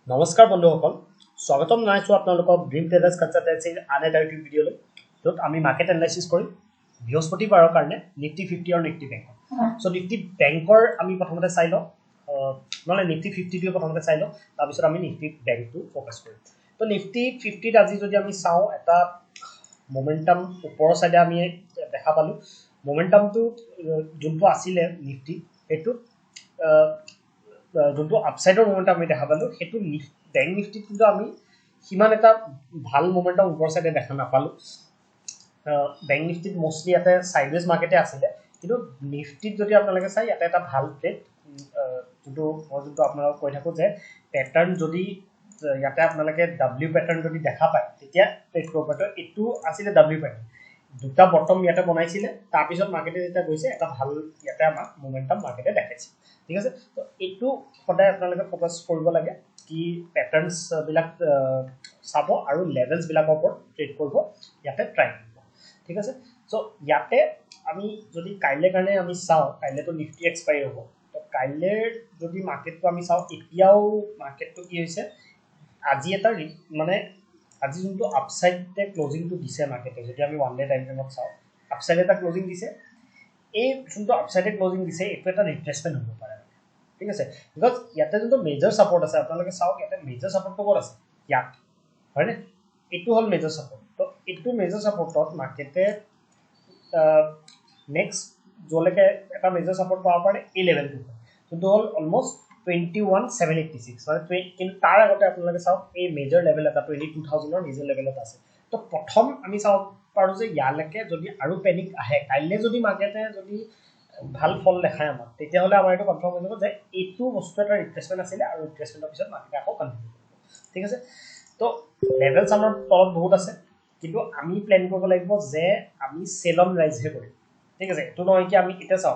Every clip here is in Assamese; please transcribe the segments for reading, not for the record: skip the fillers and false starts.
নমস্কাৰ বন্ধুসকল স্বাগতম জনাইছো আপোনালোকক ড্ৰিম ট্ৰেডাৰ্ছ কনসালটেন্সিৰ আন এটা ইউটিউব ভিডিঅ'লৈ য'ত আমি মাৰ্কেট এনালাইচিছ কৰিম বৃহস্পতিবাৰৰ কাৰণে নিফটি 50 আৰু নিফটি বেংক সো নিফটি বেংকৰ আমি প্ৰথমতে চাই লওঁ নহলে নিফটি 50 টো প্ৰথমতে চাই লওঁ তাৰপিছত আমি নিফটি বেংকটো ফোকাস কৰিম তো নিফটি 50 আজি যদি আমি চাওঁ এটা মোমেন্টাম ওপৰৰ সাইডে আমি দেখা পালো মোমেন্টামটো যোনটো আছিল নিফটি এটো যোনটো আপসাইডৰ মোমেন্টাম আমি দেখা পালো হেতু ব্যাংক নিফটি কিন্তু আমি সিমান এটা ভাল মোমেন্টাম ওপৰ সাইডে দেখা নাপালো ব্যাংক নিফটি মোস্টলি এটা সাইডৱেজ মাৰ্কেটে আছিল কিন্তু নিফটি যদি আপোনালোকে চাই এটা এটা ভাল ট্ৰেড যোনটো আপোনালোক কৈ থাকো যে প্যাটাৰ্ন যদি ইয়াতে আপোনালোকে ডব্লিউ প্যাটাৰ্ন যদি দেখা পায় তেতিয়া ট্ৰেড কৰিব পাৰো এটো আছিল ডব্লিউ প্যাটাৰ্ন দুটা বটম ইয়াতে বনাইছিলে তাৰ পিছত মাৰ্কেটে যেটা গৈছে এটা ভাল ইয়াতে আমাক মোমেন্টাম মাৰ্কেটে দেখাইছে ঠিক আছে তো এটো সদায় আপোনালোকে ফোকাস কৰিব লাগে কি প্যাটাৰ্নস বিলাক চাব আৰু লেভেলস বিলাকৰ ওপৰত ট্ৰেড কৰিব ইয়াতে ট্ৰাই কৰিব ঠিক আছে সো ইয়াতে আমি যদি কাইলে কাৰণে আমি চাও কাইলে তো নিফটি এক্সপায়াৰ হ'ব তো কাইলে যদি মাৰ্কেটটো আমি চাও এতিয়াও মাৰ্কেটটো কি হৈছে আজি এটা মানে আজি যোনটো আপসাইডে ক্লোজিংটো দিছে মাৰ্কেটে যদি আমি ওয়ান ডে টাইম ফ্ৰেমত চাও আপসাইড এটা ক্লোজিং দিছে এই যোনটো আপসাইডে ক্লোজিং দিছে এটো এটা ৰিট্ৰেসমেন্ট হ'ব পাৰে ঠিক আছে বিকজ ইয়াতে যোনটো মেজৰ সাপোৰ্ট আছে আপোনালোকে চাওক ইয়াতে মেজৰ সাপোৰ্টটো ক'ত আছে ইয়াত হয়নে এটো হল মেজৰ সাপোৰ্ট তো এটো মেজৰ সাপোৰ্টত মাৰ্কেটে নেক্সট জলৈকে এটা মেজৰ সাপোৰ্ট পাব পাৰে এই লেভেলটো যোনটো হল অলমোস্ট 21786 মানে কিন্তু তাৰ আগতে আপোনালোকে চাওক এই মেজৰ লেভেল এটা 22000 ৰ মেজৰ লেভেলত আছে তো প্ৰথম আমি চাওক পাৰো যে ইয়ালৈকে যদি আৰু পেনিক আহে কাইলে যদি মাৰ্কেটে যদি ভাল ফল দেখায় আমাক তেতিয়া হলে আমাৰ এটো কনফাৰ্ম হৈ যাব যে এটো বস্তু এটা ৰিট্ৰেসমেন্ট আছিল আৰু ৰিট্ৰেসমেন্টৰ পিছত মাৰ্কেট আকৌ কন্টিনিউ ঠিক আছে তো লেভেলস আমাৰ তলত বহুত আছে কিন্তু আমি প্ল্যান কৰিব লাগিব যে আমি সেল অন ৰাইজ হে কৰিম ঠিক আছে এটো নহয় কি আমি এটা চাও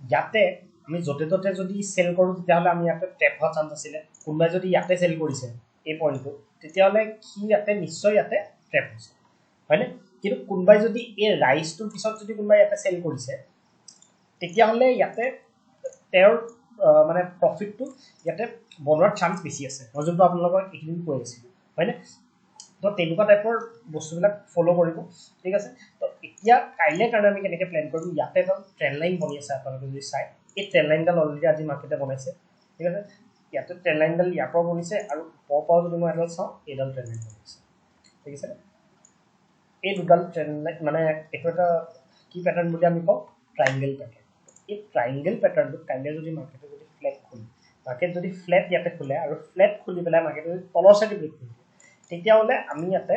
ইয়াতে আমি জতে ততে যদি সেল কৰো তেতিয়া হলে আমি ইয়াতে ট্যাপ হোৱা চান্স আছিল কোনবাই যদি ইয়াতে সেল কৰিছে এই পইণ্টটো তেতিয়া হলে কি ইয়াতে নিশ্চয় ইয়াতে ট্যাপ হৈছে হয়নে কিন্তু কোনবাই যদি এই ৰাইজটোৰ পিছত যদি কোনবাই ইয়াতে সেল কৰিছে তেতিয়া হলে ইয়াতে তেওঁৰ মানে প্ৰফিটটো ইয়াতে বনোৱাৰ চান্স বেছি আছে মই যোনটো আপোনালোকক একিদিন কৈ আছিলো হয়নে তো তেনেকুৱা টাইপৰ বস্তুবিলাক ফলো কৰিব ঠিক আছে তো এতিয়া কাইলে কাৰণে আমি কেনেকৈ প্ল্যান কৰিম ইয়াতে এটা ট্ৰেন্ড লাইন বনি আছে আপোনালোকে যদি চাই এই ট্ৰেন্ড লাইনডাল অলৰেডি আজি মাৰ্কেটে বনাইছে ঠিক আছে ইয়াতে ট্ৰেন্ড লাইনডাল ইয়াৰ পৰা বনিছে আৰু ওপৰৰ যদি মই এডাল চাওঁ এইডাল ট্ৰেন্ড লাইন বনিছে ঠিক আছে এই দুডাল ট্ৰেন্ড লাইন মানে এইটো এটা কি প্যাটাৰ্ন বুলি আমি কওঁ ট্ৰায়াঙ্গেল প্যাটাৰ্ন এই ট্ৰায়াঙ্গেল প্যাটাৰ্নটো কাইলে যদি মাৰ্কেটে যদি ফ্ল্যাট খুলি মাৰ্কেট যদি ফ্ল্যাট ইয়াতে খুলে আৰু ফ্ল্যাট খুলি পেলাই মাৰ্কেট যদি তলৰ সাইডে ব্ৰেক কৰে তেতিয়া হলে আমি ইয়াতে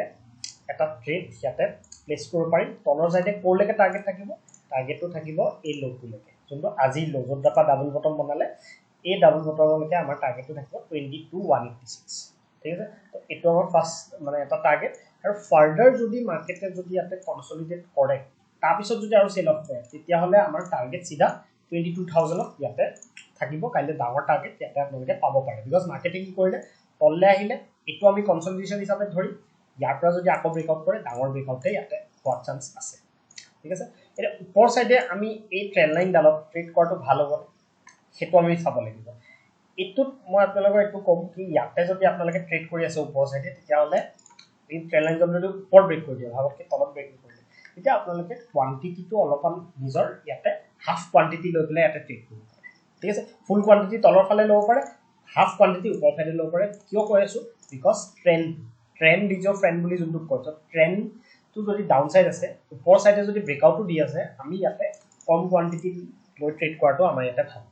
এটা ট্ৰেড ইয়াতে প্লেস কৰিব পাৰিম তলৰ সাইডে কোৰলৈকে টাৰ্গেট থাকিব টাৰ্গেটটো থাকিব এই লোটোলৈকে যোনটো আজি লোজত দাপা ডাবল বটম বনালে এই ডাবল বটমলৈকে আমাৰ টাৰ্গেটটো থাকিব 22186 ঠিক আছে তো এটো আমাৰ ফাৰ্স্ট মানে এটা টাৰ্গেট আৰু ফাৰ্দাৰ যদি মাৰ্কেটে যদি ইয়াতে কনসলিডেট কৰে তাৰ পিছত যদি আৰু সেল অফ কৰে তেতিয়া হলে আমাৰ টাৰ্গেট সিধা 22000 ইয়াতে থাকিব কাইলে ডাঙৰ টাৰ্গেট ইয়াতে আপোনালোকে পাব পাৰে বিকজ মাৰ্কেটে কি কৰিলে তললে আহিলে এটো আমি কনসলিডেশন হিচাপে ধৰি ইয়াৰ পৰা যদি আকৌ ব্ৰেকআউট কৰে ডাঙৰ ব্ৰেকআউটে ইয়াতে হোৱাৰ চান্স আছে ঠিক আছে এটা ওপৰ সাইডে আমি এই ট্ৰেন্ড লাইন ডালত ট্ৰেড কৰাটো ভাল হ'ব হেতু আমি চাব লাগিব এটুত মই আপোনালোকক এটু কম কি ইয়াতে যদি আপোনালোকে ট্ৰেড কৰি আছে ওপৰ সাইডে তেতিয়া হলে এই ট্ৰেন্ড লাইন যদি ওপৰ ব্ৰেক কৰি দিয়ে ভাবক কি তলত ব্ৰেক কৰিলে এতিয়া আপোনালোকে কোৱান্টিটিটো অলপমান নিজৰ ইয়াতে হাফ কোৱান্টিটি লৈ পেলাই ইয়াতে ট্ৰেড কৰিব পাৰে ঠিক আছে ফুল কোৱান্টিটি তলৰ ফালে ল'ব পাৰে হাফ কোৱান্টিটি ওপৰ ফালে ল'ব পাৰে কিয় কৈ আছো because trend is your friend বুলি যোনটো কয় তো ট্ৰেন্ড তো যদি ডাউন সাইড আছে ওপৰ সাইডে যদি ব্ৰেকআউটটো দি আছে আমি ইয়াতে কম কোৱান্টিটি লৈ ট্ৰেড কৰাটো আমাৰ ইয়াতে ভাল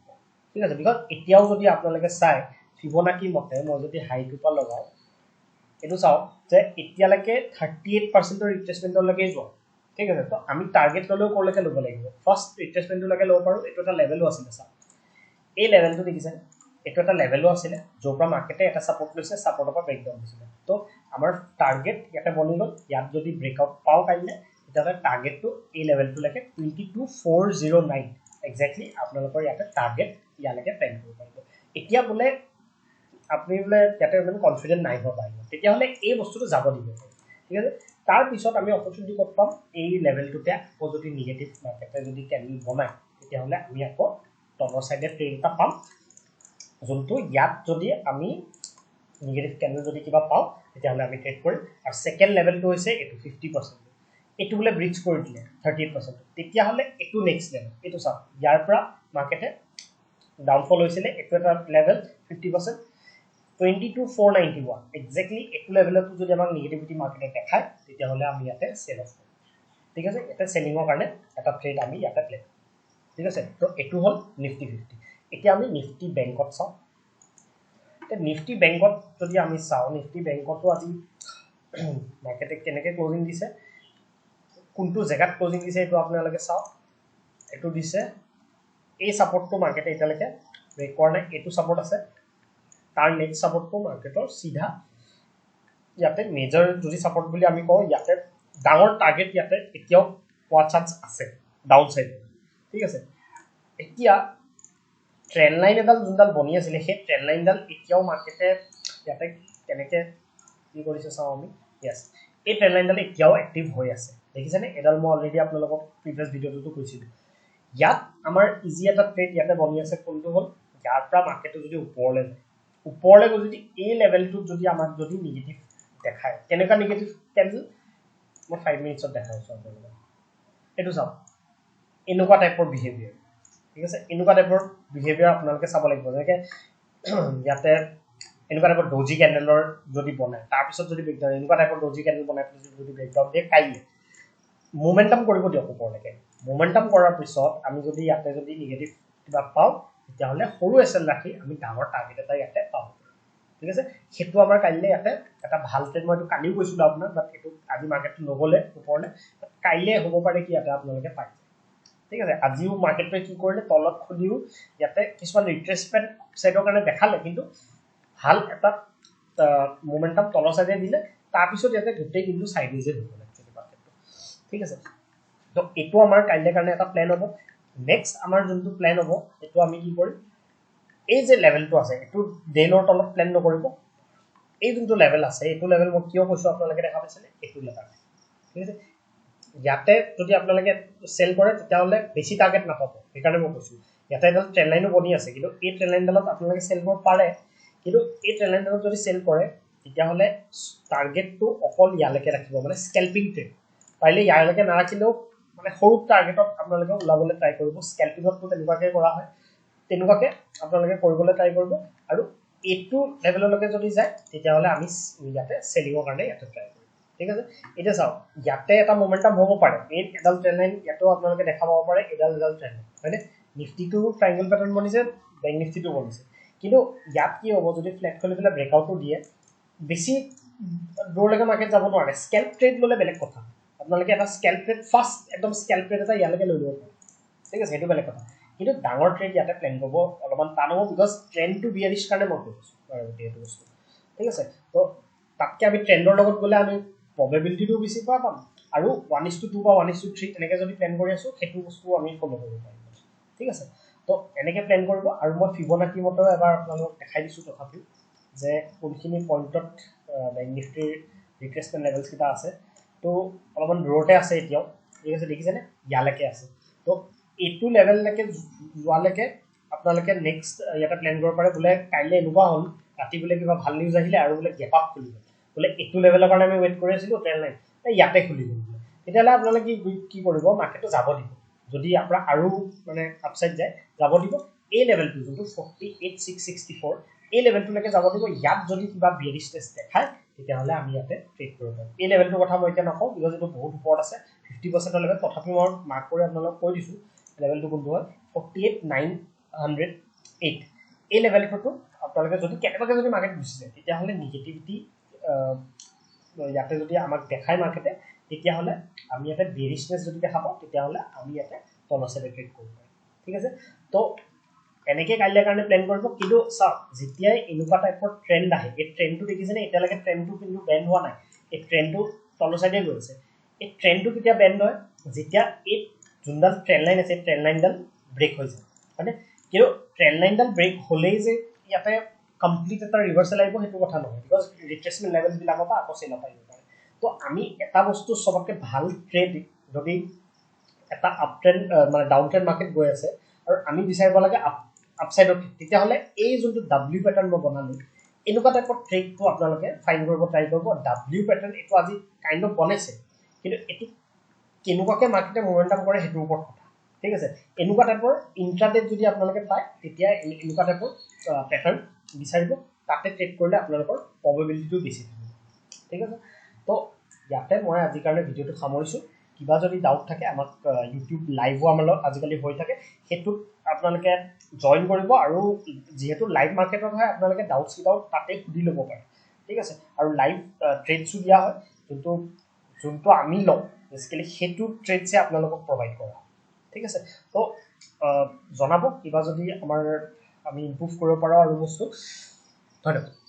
ঠিক আছে বিকজ এতিয়াও যদি আপোনালোকে চাই ফিবোনাকি মতে মই যদি হাইটো পা লগাও এটো চাও যে এতিয়ালৈকে 38% ৰ ৰিট্ৰেসমেন্টৰ লৈকে যোৱা ঠিক আছে তো আমি টাৰ্গেট ললেও কৰলৈকে ল'ব লাগিব ফাৰ্স্ট ৰিট্ৰেসমেন্টৰ লৈকে ল'ব পাৰো এটো এটা লেভেলও আছে চাওক এই লেভেলটো দেখিছে এটো এটা লেভেলও আছিল যৰ পৰা মাৰ্কেটে এটা সাপোৰ্ট লৈছে সাপোৰ্টৰ পৰা ব্ৰেকডাউন হৈছিল তো আমাৰ টাৰ্গেট ইয়াতে বনি গল ইয়াত যদি ব্ৰেকআউট পাও কাইলে তেতিয়া টাৰ্গেটটো এই লেভেলটো লৈকে 22409 এক্স্যাক্টলি আপোনালোকৰ ইয়াতে টাৰ্গেট ইয়ালৈকে প্ল্যান কৰিব পাৰিব এতিয়া বলে আপুনি বলে ইয়াতে মানে কনফিডেন্ট নাই হোৱা পাৰিব তেতিয়া হলে এই বস্তুটো যাব দিব ঠিক আছে তাৰ পিছত আমি অপৰচুনিটি ক'ত পাম এই লেভেলটোতে আকৌ যদি নিগেটিভ মাৰ্কেটে যদি ক্যান্ডেল বনায় তেতিয়া হলে আমি আকৌ তলৰ সাইডে ট্ৰেড এটা পাম যোনটো ইয়াত যদি আমি নিগেটিভ ক্যান্ডেল যদি কিবা পাওঁ তেতিয়াহ'লে আমি ট্ৰেড কৰিম আৰু সেকেন্ড লেভেলটো হৈছে এটো 50% এটো বোলে ব্ৰিজ কৰি দিলে 38% তেতিয়াহ'লে এটো নেক্সট লেভেল এটো চাওক ইয়াৰ পৰা মাৰ্কেটে ডাউনফল হৈছিলে এটো এটা লেভেল 50% 22491 এক্স্যাক্টলি এটো লেভেলত যদি আমাক নেগেটিভিটি মাৰ্কেটে দেখায় তেতিয়াহ'লে আমি ইয়াতে সেল অফ কৰিম ঠিক আছে এটা সেলিংৰ কাৰণে এটা ট্ৰেড আমি ইয়াতে প্লে ঠিক আছে তো এটো হল নিফটি 50 এতিয়া আমি নিফটি বেংকত চাও তে নিফটি বেংকত যদি আমি চাও নিফটি বেংকতো আজি মার্কেটে কেনেকে ক্লোজিং দিছে কোনটো জায়গাত ক্লোজিং দিছে এটো আপোনালোকে চাও এটো দিছে এই সাপোর্টটো মার্কেটে এটালৈকে ব্রেক কৰা নাই এটো সাপোৰ্ট আছে তাৰ নেক্সট সাপোৰ্টটো মাৰ্কেটৰ সিধা ইয়াতে মেজৰ যদি সাপোৰ্ট বুলি আমি কও ইয়াতে ডাঙৰ টাৰ্গেট ইয়াতে এতিয়াও পোৱা চান্স আছে ডাউন সাইড ঠিক আছে এতিয়া ট্রেন্ড লাইন এডাল যোনডাল বনি আছিল সেই ট্রেন্ড লাইনডাল এতিয়াও মার্কেটে ইয়াতে কেনেকে কি কৰিছে চাও আমি यस এই ট্ৰেন্ড লাইনডাল এতিয়াও এক্টিভ হৈ আছে দেখিছেনে এডাল মই অলৰেডি আপোনালোকক প্ৰিভিয়াস ভিডিওটো কৈছিলো ইয়াত আমাৰ ইজি এটা ট্ৰেড ইয়াতে বনি আছে কোনটো হল ইয়াৰ পৰা মাৰ্কেটটো যদি ওপৰলে যদি এই লেভেলটো যদি আমাক যদি নেগেটিভ দেখায় কেনেকা নেগেটিভ ক্যান্ডেল মই 5 মিনিটছত দেখাইছো আপোনালোকক এটো চাও এনেকুৱা টাইপৰ বিহেভিয়াৰ ঠিক আছে এনেকুৱা টাইপৰ বিহেভিয়াৰ আপোনালোকে চাব লাগিব যেনেকে ইয়াতে এনেকুৱা টাইপৰ ডজি ক্যান্ডেলৰ যদি বনায় তাৰ পিছত যদি ব্ৰেকডাউন এনেকুৱা টাইপৰ ডজি ক্যান্ডেল বনায় যদি ব্ৰেকডাউন দিয়ে কাইলে মোমেন্টাম কৰিব দিয়ক ওপৰলৈকে মোমেন্টাম কৰাৰ পিছত আমি যদি ইয়াতে যদি নেগেটিভ কিবা পাও তেতিয়াহলে সৰু এসএল ৰাখি আমি ডাঙৰ টাৰ্গেট এটা ইয়াতে পাও ঠিক আছে হেতু আমাৰ কাইলে ইয়াতে এটা ভাল ট্ৰেড মইটো কালিও কৈছিলো আপোনাক বাট এটো আজি মাৰ্কেটটো নগলে ওপৰলে কাইলে হ'ব পাৰে কি ইয়াতে আপোনালোকে পাই ঠিক আছে আজিও মাৰ্কেটে কি কৰিলে তলত খুলিও ইয়াতে কিছুমান ৰিট্ৰেসমেন্ট সাইডৰ কাৰণে দেখালে কিন্তু ভাল এটা মোমেন্টাম তলৰ সাইডে দিলে তাৰ পিছত ইয়াতে গুটেই কিন্তু সাইডেজে হ'ব একচুয়ালি মাৰ্কেটটো ঠিক আছে তো এটো আমাৰ কাইলে কাৰণে এটা প্ল্যান হ'ব নেক্সট আমাৰ যোনটো প্ল্যান হ'ব এটো আমি কি কৰিম এই যে লেভেলটো আছে এটো ডেলৰ তলত প্ল্যান নকৰিব এই যোনটো লেভেল আছে এটো লেভেল মই কিয় কৈছো আপোনালোকে দেখা পাইছিলে এটো লেভেল ঠিক আছে ইয়াতে যদি আপোনালোকে সেল কৰে তেতিয়াহলে বেছি টাৰ্গেট নাপাব সেইকাৰণে মই কৈছো ইয়াতে এটা ট্ৰেন্ড লাইনও বনি আছে কিন্তু এই ট্ৰেন্ড লাইনডালত আপোনালোকে সেল কৰিব পাৰে কিন্তু এই ট্ৰেন্ড লাইনডালত যদি সেল কৰে তেতিয়াহলে টাৰ্গেটটো অকল ইয়ালৈকে ৰাখিব মানে স্কেলপিং ট্ৰেড পাৰিলে ইয়ালৈকে নাৰাখিলেও মানে সৰু টাৰ্গেটত আপোনালোকে উলাবলৈ ট্ৰাই কৰিব স্কেলপিংটো তেনেকুৱাকে কৰা হয় তেনেকুৱাকে আপোনালোকে কৰিবলৈ ট্ৰাই কৰিব আৰু এটো লেভেললৈকে যদি যায় তেতিয়াহলে আমি ইয়াতে সেলিংৰ কাৰণে ইয়াতে ট্ৰাই কৰিম ঠিক আছে এটা চাও ইয়াতে এটা মোমেন্টাম হ'ব পাৰে এই এডাল ট্ৰেন্ড লাইন ইয়াতো আপোনালোকে দেখা পাব পাৰে এডাল ট্ৰেন্ড হয়নে নিফটিটো ট্ৰায়াঙ্গল প্যাটাৰ্ন বনিছে ব্যাংক নিফটিটো বনিছে কিন্তু ইয়াত কি হ'ব যদি ফ্ল্যাট খুলি পেলাই ব্ৰেকআউটটো দিয়ে বেছি দূৰলৈকে মাৰ্কেট যাব নোৱাৰে স্কেলপ ট্ৰেড ললে বেলেগ কথা আপোনালোকে এটা স্কেলপ ট্ৰেড ফাৰ্স্ট একদম স্কেলপ ট্ৰেড এটা ইয়ালৈকে লৈ লব ঠিক আছে সেইটো বেলেগ কথা কিন্তু ডাঙৰ ট্ৰেড ইয়াতে প্ল্যান কৰিব অলপমান টান হ'ব বিকজ ট্ৰেন্ডটো বিয়াৰিশ কাৰণে মই কৈছো আৰু এইটো বস্তু ঠিক আছে তো তাতকে আমি ট্ৰেন্ডৰ লগত গলে আমি probability বেছি পাম আৰু 1:2 বা 1:3 এনেকে যদি প্ল্যান কৰি আছো হেতু বস্তু আমি ফলো কৰিব পাৰিম ঠিক আছে তো এনেকে প্ল্যান কৰিব আৰু মই ফিবোনাকি মতে এবাৰ আপোনালোকক দেখাই দিছো তথাপি যে কোনখিনি পইণ্টত ব্যাংক নিফটিৰ ৰিট্ৰেসমেন্ট লেভেলস কিটা আছে তো অলপমান দূৰতে আছে এতিয়াও ঠিক আছে দেখিছেনে ইয়ালৈকে আছে তো এটো লেভেললৈকে যোৱালৈকে আপোনালোকে নেক্সট ইয়াতে প্ল্যান কৰিব পাৰে বোলে কাইলে এনেকুৱা হ'ল ৰাতি বোলে কিবা ভাল নিউজ আহিলে আৰু বোলে গেপ আপ খুলিব বোলে এটো লেভেলৰ কাৰণে আমি ওয়েট কৰি আছিলো ট্ৰেন্ড লাইন ইয়াতে খুলি গ'ল তেতিয়ালে আপোনালোকে কি কৰিব মাৰ্কেটটো যাব দিব যদি আপোনাৰ আৰু মানে আপসাইড যায় যাব দিব এই লেভেলটো যোনটো 48664 এই লেভেলটোলৈকে যাব দিব ইয়াত যদি কিবা বিয়াৰিশনেস দেখায় তেতিয়ালে আমি ইয়াতে ট্ৰেড কৰিব পাৰিম এই লেভেলটো কথা মই এতিয়া নকওঁ বিকজ এটো বহুত ওপৰত আছে 50% লেভেল তথাপি মই মাৰ্ক কৰি আপোনালোকক কৈ দিছো লেভেলটো কোনটো হয় 48908 এই লেভেলটো আপোনালোকে যদি কেনেবাকে যদি মাৰ্কেট গুচি যায় তেতিয়ালে নেগেটিভিটি ইয়াতে যদি আমাক দেখায় মাৰ্কেটে তেতিয়াহলে আমি ইয়াতে বেৰিশনেস যদি দেখাব তেতিয়াহলে আমি ইয়াতে তলসেৰে ট্ৰেড কৰিব পাৰিম ঠিক আছে তো এনেকে কাইলে কাৰণে প্ল্যান কৰিব কিন্তু চাওক যেতিয়া এনেকুৱা টাইপৰ ট্ৰেন্ড আহে এই ট্ৰেন্ডটো দেখিছেনে এতিয়ালৈকে ট্ৰেন্ডটো কিন্তু বেন্ড হোৱা নাই এই ট্ৰেন্ডটো তলৰ সাইডে গৈ আছে এই ট্ৰেন্ডটো কেতিয়া বেন্ড হয় যেতিয়া এই যোনডাল ট্ৰেন্ড লাইন আছে ট্ৰেন্ড লাইনডাল ব্ৰেক হৈ যায় মানে কিন্তু ট্ৰেন্ড লাইনডাল ব্ৰেক হ'লেই যে ইয়াতে কমপ্লিট এটা ৰিভাৰ্সাল আহিব হেতু কথা নহয় বিকজ ৰিট্ৰেসমেন্ট লেভেলস বিলাকৰ পৰা আকৌ সেল আপ আহিব পাৰে তো আমি এটা বস্তু সবকে ভাল ট্ৰেড যদি এটা আপ ট্ৰেন্ড মানে ডাউন ট্ৰেন্ড মাৰ্কেট গৈ আছে আৰু আমি বিচাৰিব লাগে আপসাইডত তেতিয়াহলে এই যোনটো ডব্লিউ প্যাটাৰ্ন মই বনালো এনেকুৱা টাইপৰ ট্ৰেডটো আপোনালোকে ফাইন কৰিব ট্ৰাই কৰিব ডাব্লিউ পেটাৰ্ণ এইটো আজি কাইণ্ড অফ বনাইছে কিন্তু এইটো কেনেকুৱাকৈ মাৰ্কেটে মোমেণ্টাম কৰে সেইটোৰ ওপৰত কথা ঠিক আছে এনেকুৱা টাইপৰ ইন্ট্ৰাডেত যদি আপোনালোকে পায় তেতিয়া এনেকুৱা টাইপৰ পেটাৰ্ণ বিচাৰিব তাতে ট্ৰেড কৰিলে আপোনালোকৰ প্ৰবেবিলিটিটো বেছি থাকিব ঠিক আছে তো ইয়াতে মই আজিৰ কাৰণে ভিডিঅ'টো সামৰিছোঁ কিবা যদি ডাউট থাকে আমাক ইউটিউব লাইভো আমাৰ লগত আজিকালি হৈ থাকে সেইটোত আপোনালোকে জইন কৰিব আৰু যিহেতু লাইভ মাৰ্কেটত হয় আপোনালোকে ডাউটছ উইদাউট তাতে সুধি ল'ব পাৰে ঠিক আছে আৰু লাইভ ট্ৰেডছো দিয়া হয় যোনটো আমি লওঁ বেচিকেলি সেইটো ট্ৰেডছে আপোনালোকক প্ৰভাইড কৰা ঠিক আছে তো জনাব কিবা যদি আমি ইম্প্ৰুভ কৰিব পাৰোঁ আৰু বস্তু ধন্যবাদ